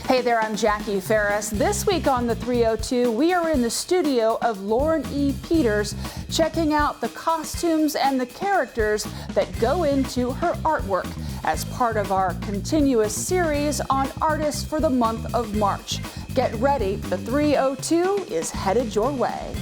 Hey there, I'm Jackie Ferris. This week on the 302, we are in the studio of Lauren E. Peters, checking out the costumes and the characters that go into her artwork as part of our continuous series on artists for the month of March. Get ready, the 302 is headed your way.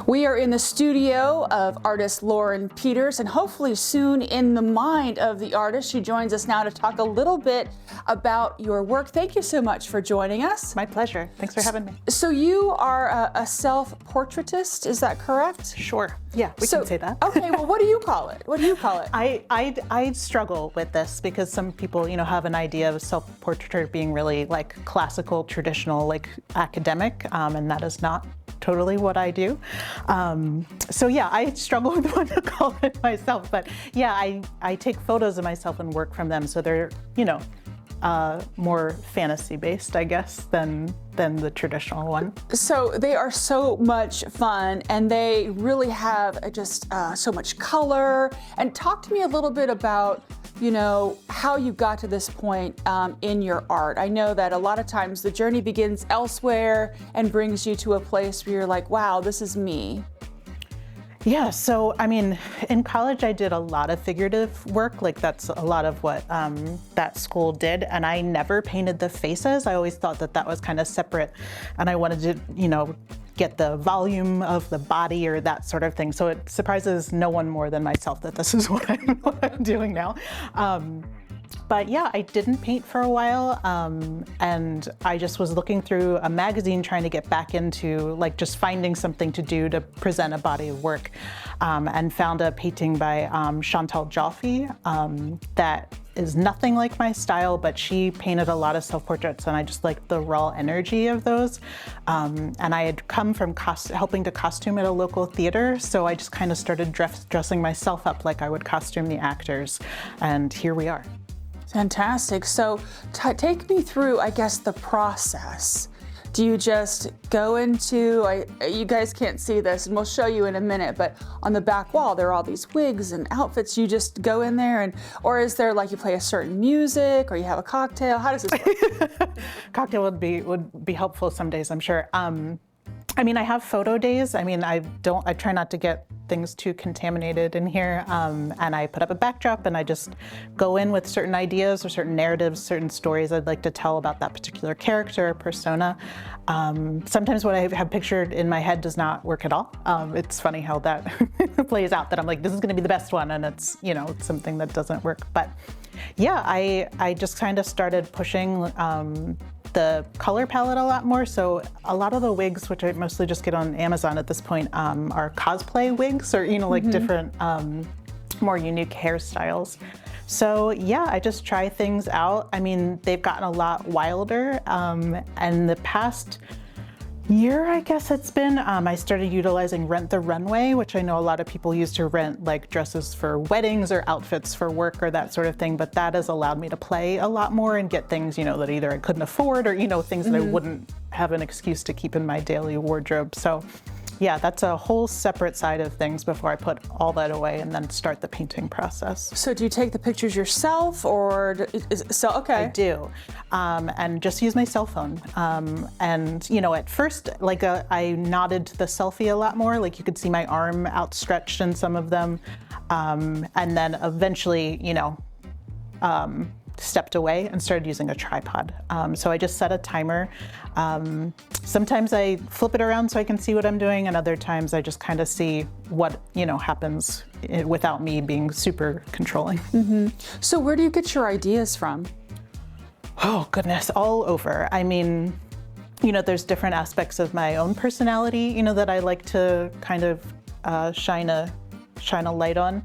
We are in the studio of artist Lauren Peters, and hopefully soon in the mind of the artist. She joins us now to talk a little bit about your work. Thank you so much for joining us. My pleasure. Thanks for having me. So you are a self-portraitist, is that correct? Sure. Yeah, we can say that. Okay, well, what do you call it? What do you call it? I struggle with this because some people, have an idea of self-portraiture being really like classical, traditional, like academic, and that is not totally what I do. So yeah, I struggle with what to call it myself, but yeah, I take photos of myself and work from them. So they're, more fantasy based, I guess, than the traditional one. So they are so much fun, and they really have just so much color. And talk to me a little bit about how you got to this point in your art. I know that a lot of times the journey begins elsewhere and brings you to a place where you're like, wow, this is me. Yeah, so in college I did a lot of figurative work, like that's a lot of what that school did, and I never painted the faces. I always thought that was kind of separate, and I wanted to, get the volume of the body or that sort of thing. So it surprises no one more than myself that this is what I'm doing now. But yeah, I didn't paint for a while, and I just was looking through a magazine trying to get back into like just finding something to do to present a body of work, and found a painting by Chantal Joffe that is nothing like my style, but she painted a lot of self-portraits, and I just liked the raw energy of those. And I had come from helping to costume at a local theater, so I just kind of started dressing myself up like I would costume the actors, and here we are. Fantastic. So take me through, I guess, the process. Do you just go into, you guys can't see this, and we'll show you in a minute, but on the back wall, there are all these wigs and outfits. You just go in there, or is there like you play a certain music, or you have a cocktail? How does this work? Cocktail would be helpful some days, I'm sure. I have photo days. I try not to get things too contaminated in here, and I put up a backdrop and I just go in with certain ideas or certain narratives, certain stories I'd like to tell about that particular character or persona. Sometimes what I have pictured in my head does not work at all. It's funny how that plays out, that I'm like, this is gonna be the best one, and it's, it's something that doesn't work. But yeah, I just kind of started pushing the color palette a lot more. So a lot of the wigs, which I mostly just get on Amazon at this point, are cosplay wigs, or like different, more unique hairstyles. So yeah, I just try things out. They've gotten a lot wilder, and the past year, I guess it's been, I started utilizing Rent the Runway, which I know a lot of people use to rent like dresses for weddings or outfits for work or that sort of thing, but that has allowed me to play a lot more and get things, that either I couldn't afford or, things that I wouldn't have an excuse to keep in my daily wardrobe. So yeah, that's a whole separate side of things before I put all that away and then start the painting process. So do you take the pictures yourself, or okay? I do, and just use my cell phone. And at first, like I nodded to the selfie a lot more. Like you could see my arm outstretched in some of them, and then eventually, stepped away and started using a tripod. So I just set a timer. Sometimes I flip it around so I can see what I'm doing, and other times I just kind of see what happens without me being super controlling. Mm-hmm. So where do you get your ideas from? Oh goodness, all over. There's different aspects of my own personality, that I like to kind of shine a shine a light on.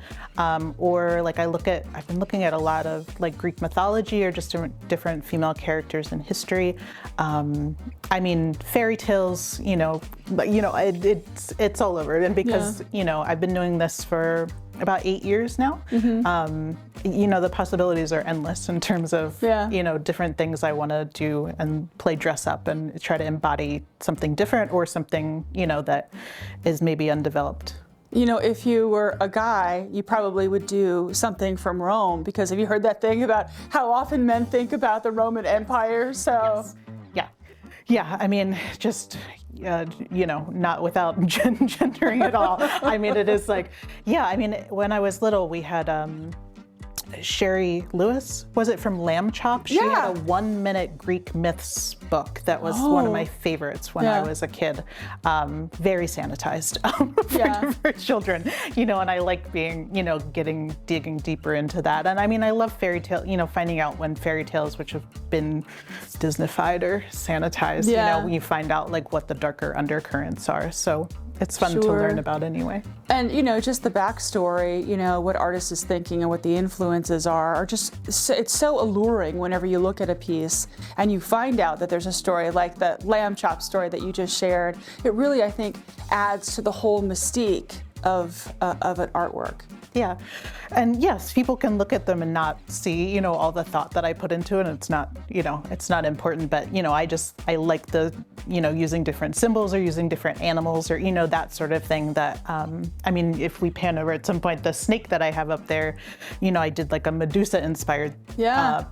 Or like I've been looking at a lot of like Greek mythology or just different female characters in history. I mean, fairy tales, it's all over. And because, I've been doing this for about 8 years now, the possibilities are endless in terms of, different things I want to do and play dress up and try to embody something different or something, that is maybe undeveloped. If you were a guy, you probably would do something from Rome, because have you heard that thing about how often men think about the Roman Empire? So, yes. Yeah. I mean, just, not without gendering at all. I mean, it is like, when I was little, we had Sherry Lewis, was it from Lamb Chop? She had a 1-minute Greek myths book that was one of my favorites when I was a kid. Very sanitized for children, and I like being, digging deeper into that. And I mean, I love fairy tale, finding out when fairy tales, which have been Disneyfied or sanitized, you find out like what the darker undercurrents are. So it's fun to learn about anyway. And, just the backstory, what artist is thinking and what the influences are just, it's so alluring whenever you look at a piece and you find out that there's a story like the lamb chop story that you just shared. It really, I think, adds to the whole mystique of an artwork. Yeah. And yes, people can look at them and not see, all the thought that I put into it. And it's not, it's not important, but, I like the, using different symbols or using different animals or, that sort of thing that, if we pan over at some point, the snake that I have up there, I did like a Medusa inspired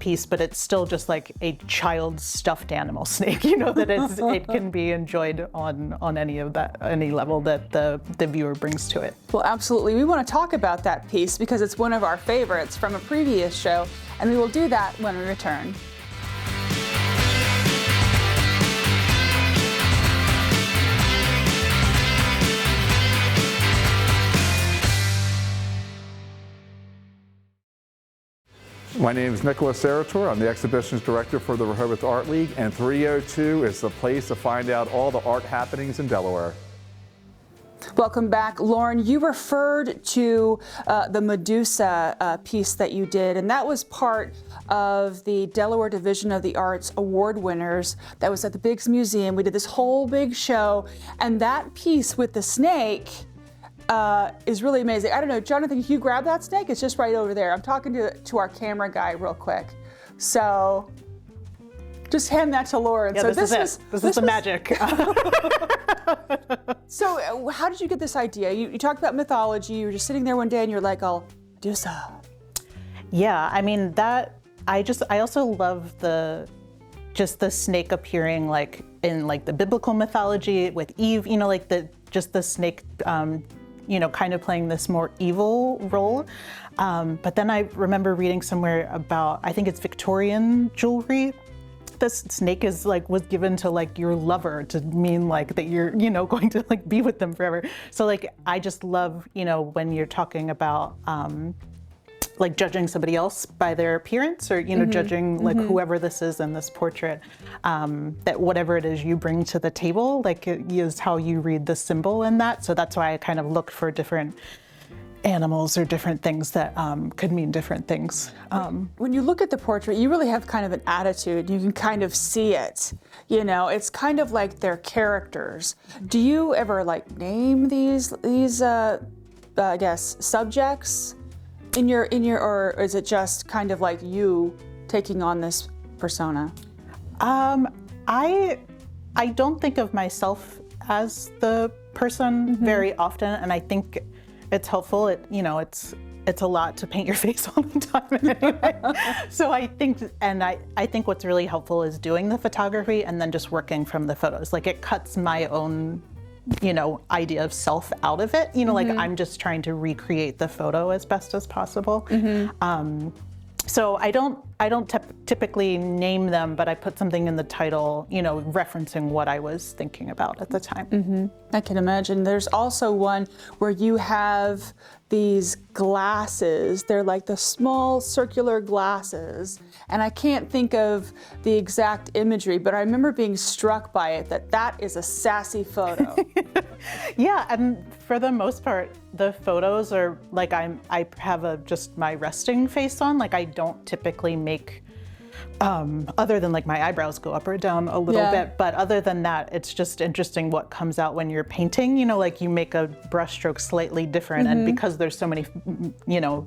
piece, but it's still just like a child's stuffed animal snake, that it can be enjoyed on any level that the viewer brings to it. Well, absolutely. We want to talk about that piece because it's one of our favorites from a previous show, and we will do that when we return. My name is Nicholas Sarator. I'm the exhibitions director for the Rehoboth Art League, and 302 is the place to find out all the art happenings in Delaware. Welcome back. Lauren, you referred to the Medusa piece that you did, and that was part of the Delaware Division of the Arts award winners. That was at the Biggs Museum. We did this whole big show, and that piece with the snake is really amazing. I don't know, Jonathan, can you grab that snake? It's just right over there. I'm talking to our camera guy real quick. So just hand that to Lauren. Yeah, so this is the magic. So how did you get this idea? You talked about mythology. You were just sitting there one day and you're like, oh, Medusa. Yeah, I mean, I also love the snake appearing like in like the biblical mythology with Eve, like the snake, kind of playing this more evil role. But then I remember reading somewhere about, I think it's Victorian jewelry. This snake was given to like your lover to mean like that you're, going to like be with them forever. So like, I just love, when you're talking about, like judging somebody else by their appearance or, judging like whoever this is in this portrait, that whatever it is you bring to the table, like it is how you read the symbol in that. So that's why I kind of looked for different animals or different things that could mean different things. When you look at the portrait, you really have kind of an attitude. You can kind of see it. It's kind of like they're characters. Do you ever like name these I guess subjects in your or is it just kind of like you taking on this persona? I don't think of myself as the person very often, and I think it's helpful. It's a lot to paint your face all the time anyway. So I think what's really helpful is doing the photography and then just working from the photos. Like it cuts my own, idea of self out of it. Like I'm just trying to recreate the photo as best as possible. So I don't typically name them, but I put something in the title, referencing what I was thinking about at the time. I can imagine. There's also one where you have these glasses. They're like the small circular glasses. And I can't think of the exact imagery, but I remember being struck by it, that is a sassy photo. Yeah, and for the most part, the photos are like I have just my resting face on. Like I don't typically make, other than like my eyebrows go up or down a little bit, but other than that, it's just interesting what comes out when you're painting. You know, like you make a brush stroke slightly different, and because there's so many,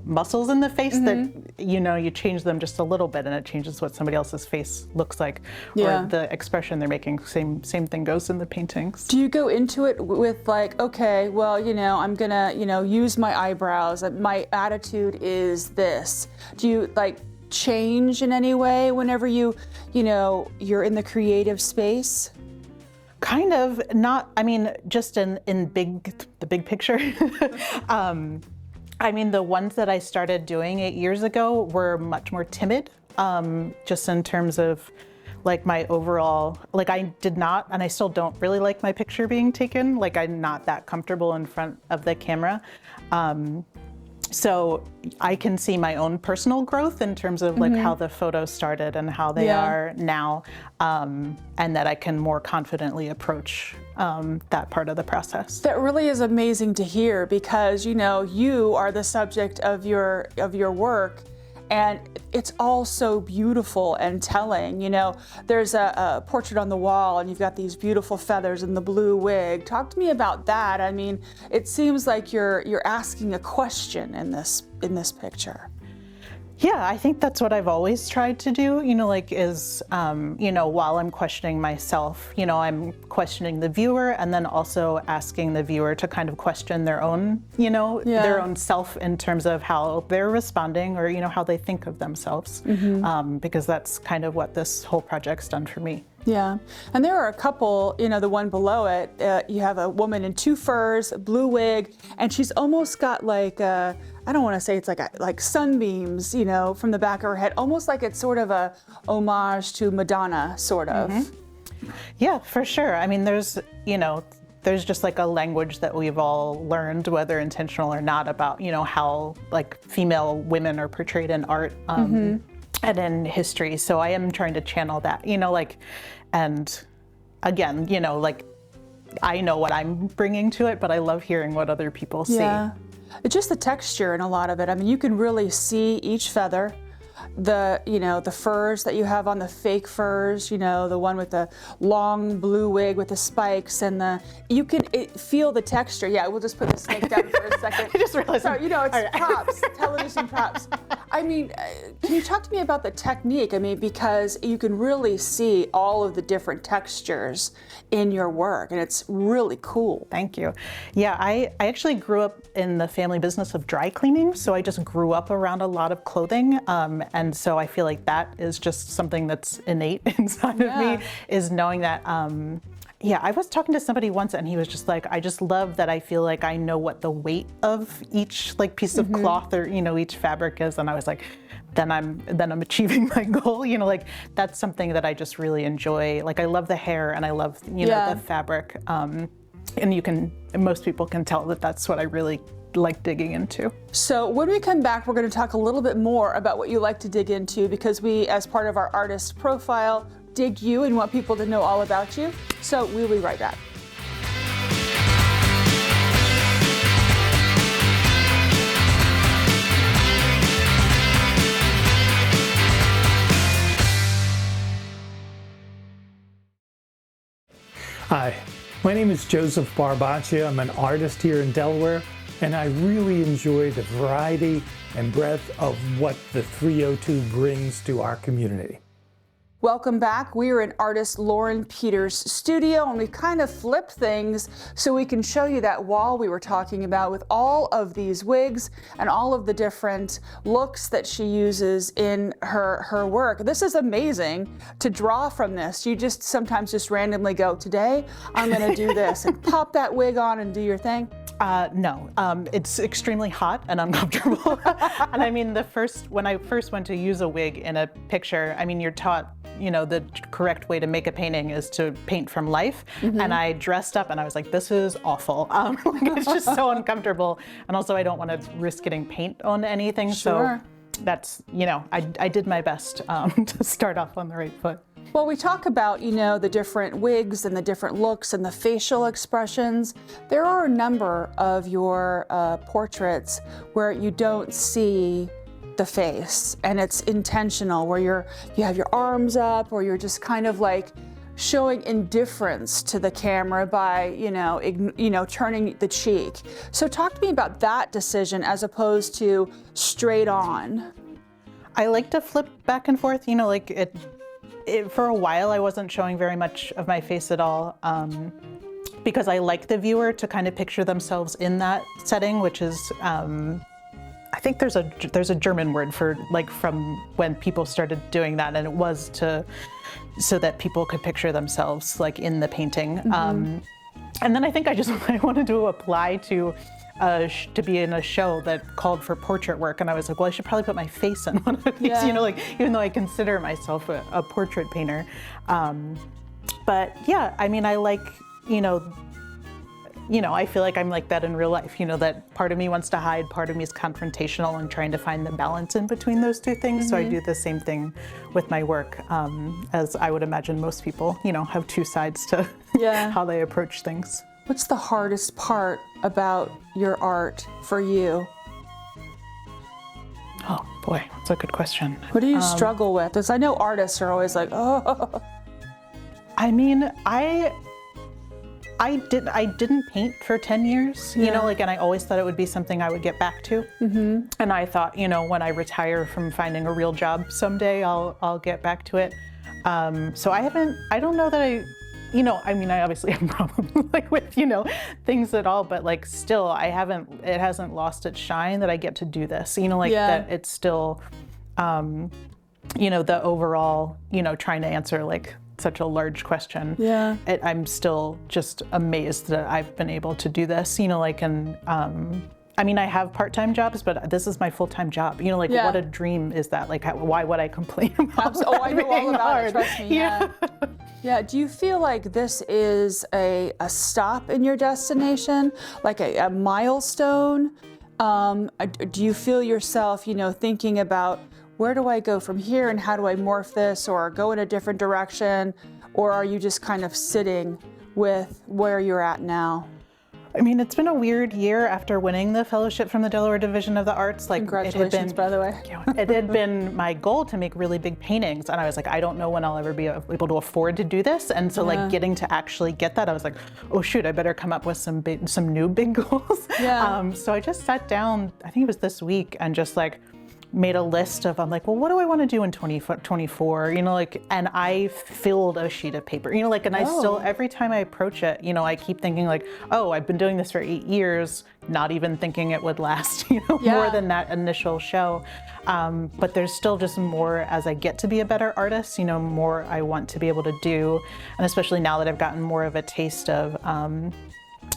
muscles in the face that you change them just a little bit, and it changes what somebody else's face looks like, or the expression they're making. Same thing goes in the paintings. Do you go into it with like, okay, well, I'm gonna, use my eyebrows. My attitude is this. Do you like change in any way whenever you're in the creative space? Kind of, not, I mean, just in the big picture. I mean, the ones that I started doing 8 years ago were much more timid, just in terms of like my overall, like I did not, and I still don't really like my picture being taken. Like I'm not that comfortable in front of the camera. So I can see my own personal growth in terms of like how the photos started and how they are now, and that I can more confidently approach that part of the process. That really is amazing to hear, because you are the subject of your work, and it's all so beautiful and telling. There's a portrait on the wall, and you've got these beautiful feathers and the blue wig. Talk to me about that. I mean, it seems like you're asking a question in this picture. Yeah, I think that's what I've always tried to do, while I'm questioning myself, I'm questioning the viewer, and then also asking the viewer to kind of question their own, their own self in terms of how they're responding, or, how they think of themselves, because that's kind of what this whole project's done for me. Yeah, and there are a couple, the one below it, you have a woman in two furs, a blue wig, and she's almost got like I don't want to say it's like sunbeams, from the back of her head, almost like it's sort of a homage to Madonna, sort of. Yeah, for sure. I mean, there's just like a language that we've all learned, whether intentional or not, about, how like female women are portrayed in art. And in history. So I am trying to channel that, and again, like I know what I'm bringing to it, but I love hearing what other people see. Yeah, it's just the texture in a lot of it. I mean, you can really see each feather, the furs that you have on the fake furs, the one with the long blue wig with the spikes, and you can feel the texture. Yeah, we'll just put the snake down for a second. I just realized. So, it's props, television props. I mean, can you talk to me about the technique? I mean, because you can really see all of the different textures in your work, and it's really cool. Thank you. Yeah, I actually grew up in the family business of dry cleaning, so I just grew up around a lot of clothing, and so I feel like that is just something that's innate inside of me, is knowing that, I was talking to somebody once, and he was just like, I just love that I feel like I know what the weight of each like piece of cloth or, each fabric is. And I was like, then I'm achieving my goal. Like that's something that I just really enjoy. Like I love the hair, and I love, the fabric. And most people can tell that that's what I really like digging into. So when we come back, we're going to talk a little bit more about what you like to dig into, because we, as part of our artist profile, dig you and want people to know all about you. So we'll be right back. Hi, my name is Joseph Barbaccia. I'm an artist here in Delaware, and I really enjoy the variety and breadth of what the 302 brings to our community. Welcome back. We are in artist Lauren Peters' studio, and we've kind of flipped things so we can show you that wall we were talking about with all of these wigs and all of the different looks that she uses in her work. This is amazing to draw from this. You just sometimes just randomly go, today I'm going to do this, and pop that wig on and do your thing. No, it's extremely hot and uncomfortable. And I mean, when I first went to use a wig in a picture, I mean, you're taught, the correct way to make a painting is to paint from life. And I dressed up and I was like, this is awful. It's just so uncomfortable. And also I don't want to risk getting paint on anything. Sure. So that's, I did my best to start off on the right foot. Well, we talk about, the different wigs and the different looks and the facial expressions. There are a number of your portraits where you don't see the face, and it's intentional, where you have your arms up, or you're just kind of like showing indifference to the camera by, turning the cheek. So talk to me about that decision as opposed to straight on. I like to flip back and forth, for a while I wasn't showing very much of my face at all, because I like the viewer to kind of picture themselves in that setting, which is, I think there's a German word for, from when people started doing that, and it was so that people could picture themselves in the painting. And then I think I wanted to apply to be in a show that called for portrait work, and I was like, well, I should probably put my face in one of these, even though I consider myself a portrait painter. But yeah, I mean, I like, I feel like I'm like that in real life, that part of me wants to hide, part of me is confrontational and trying to find the balance in between those two things. So I do the same thing with my work, as I would imagine most people, have two sides to how they approach things. What's the hardest part about your art for you? Oh boy, that's a good question. What do you struggle with? Because I know artists are always like, oh. I mean, I didn't paint for 10 years, and I always thought it would be something I would get back to. And I thought, when I retire from finding a real job someday, I'll get back to it. So I don't know that I obviously have problems with, things at all, but still it hasn't lost its shine that I get to do this, that it's still, the overall, trying to answer such a large question. Yeah. I'm still just amazed that I've been able to do this, I have part-time jobs, but this is my full-time job. What a dream is that? Why would I complain about that? Oh, I know all about hard? It, trust me. Yeah. Yeah, do you feel like this is a stop in your destination, like a milestone? Do you feel yourself, thinking about where do I go from here and how do I morph this or go in a different direction? Or are you just kind of sitting with where you're at now? I mean, it's been a weird year after winning the fellowship from the Delaware Division of the Arts. Congratulations, by the way. It had been my goal to make really big paintings, and I was like, I don't know when I'll ever be able to afford to do this. And so, getting to actually get that, I was like, oh shoot, I better come up with some new big goals. Yeah. So I just sat down, I think it was this week, and just made a list of, I'm like, well, what do I want to do in 2024? And I filled a sheet of paper, and I still, every time I approach it, I keep thinking oh, I've been doing this for 8 years, not even thinking it would last, more than that initial show. But there's still just more as I get to be a better artist, more I want to be able to do. And especially now that I've gotten more of a taste of,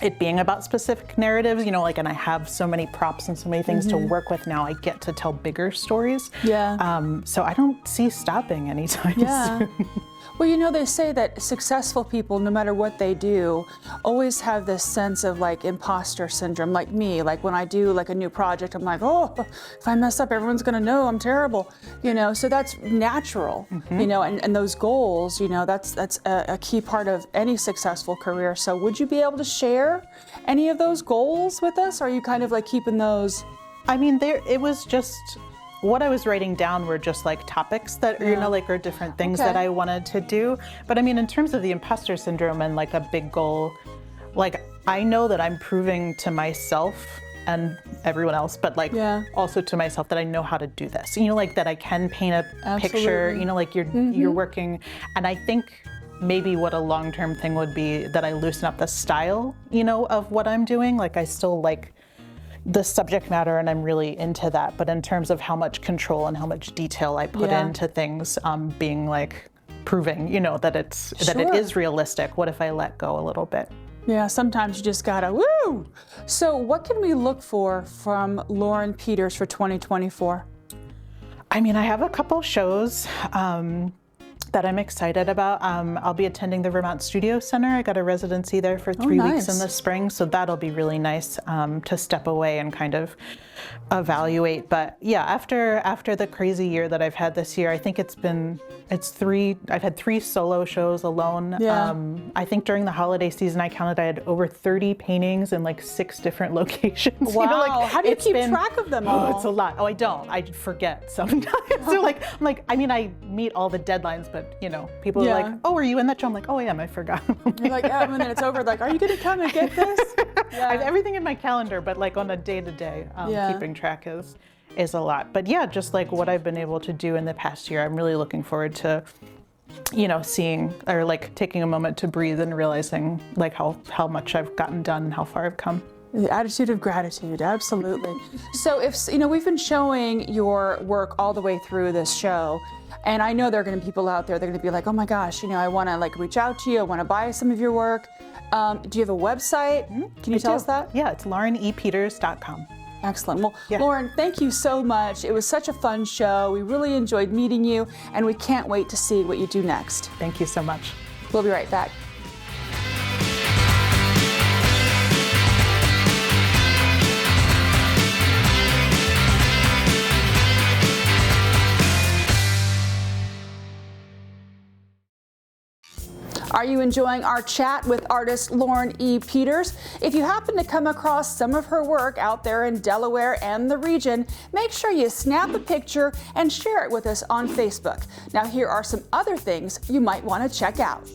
it being about specific narratives, and I have so many props and so many things to work with now, I get to tell bigger stories. Yeah. So I don't see stopping anytime soon. Well, they say that successful people, no matter what they do, always have this sense of imposter syndrome, like me. When I do a new project, I'm like, oh, if I mess up, everyone's gonna know I'm terrible. So that's natural, and those goals, that's a key part of any successful career. So would you be able to share any of those goals with us? Or are you kind of keeping those? I mean, it was just, what I was writing down were just topics that, are different things that I wanted to do. But I mean, in terms of the imposter syndrome and a big goal, I know that I'm proving to myself and everyone else, but also to myself that I know how to do this. That I can paint a picture, you're working. And I think maybe what a long-term thing would be that I loosen up the style, of what I'm doing. I still like the subject matter and I'm really into that. But in terms of how much control and how much detail I put into things, being proving, that it is realistic. What if I let go a little bit? Yeah, sometimes you just gotta, woo! So what can we look for from Lauren Peters for 2024? I mean, I have a couple shows that I'm excited about. I'll be attending the Vermont Studio Center. I got a residency there for 3 weeks in the spring, so that'll be really nice to step away and kind of evaluate. But yeah, after the crazy year that I've had this year, I think I've had 3 solo shows alone. Yeah. I think during the holiday season, I counted I had over 30 paintings in like 6 different locations. Wow, You know, like, how do you it's keep track of them all? Oh, it's a lot. Oh, I don't. I forget sometimes. So I meet all the deadlines, but you know, people are like, oh, are you in that show? I'm like, oh, I am. I forgot. You're like, and then it's over. Like, are you going to come and get this? Yeah. I have everything in my calendar, but like on a day-to-day, keeping track is a lot. But yeah, just like what I've been able to do in the past year, I'm really looking forward to, you know, seeing or like taking a moment to breathe and realizing like how much I've gotten done and how far I've come. The attitude of gratitude, absolutely. So if, you know, we've been showing your work all the way through this show, and I know there are going to be people out there, they're going to be like, oh my gosh, you know, I want to like reach out to you, I want to buy some of your work. Do you have a website? Can you tell us that? Yeah, it's laurenepeters.com. Excellent. Well, Lauren, thank you so much. It was such a fun show. We really enjoyed meeting you, and we can't wait to see what you do next. Thank you so much. We'll be right back. Are you enjoying our chat with artist Lauren E. Peters? If you happen to come across some of her work out there in Delaware and the region, make sure you snap a picture and share it with us on Facebook. Now, here are some other things you might want to check out.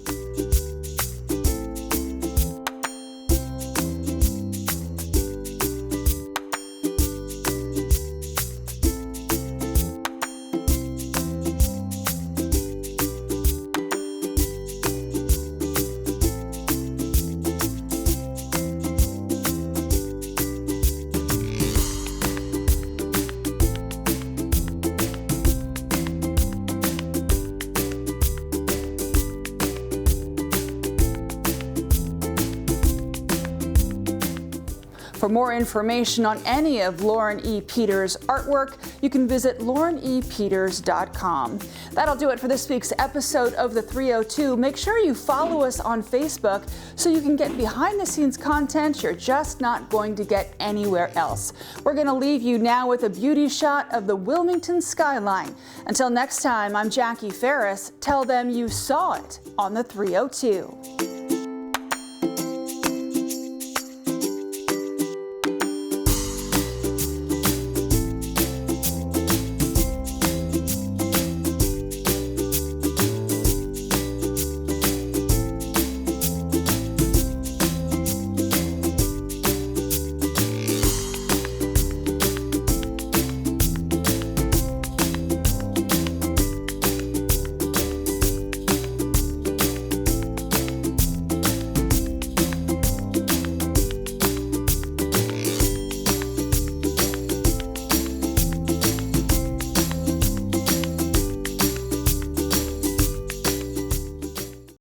For more information on any of Lauren E. Peters' artwork, you can visit laurenepeters.com. That'll do it for this week's episode of The 302. Make sure you follow us on Facebook so you can get behind-the-scenes content you're just not going to get anywhere else. We're going to leave you now with a beauty shot of the Wilmington skyline. Until next time, I'm Jackie Ferris. Tell them you saw it on The 302.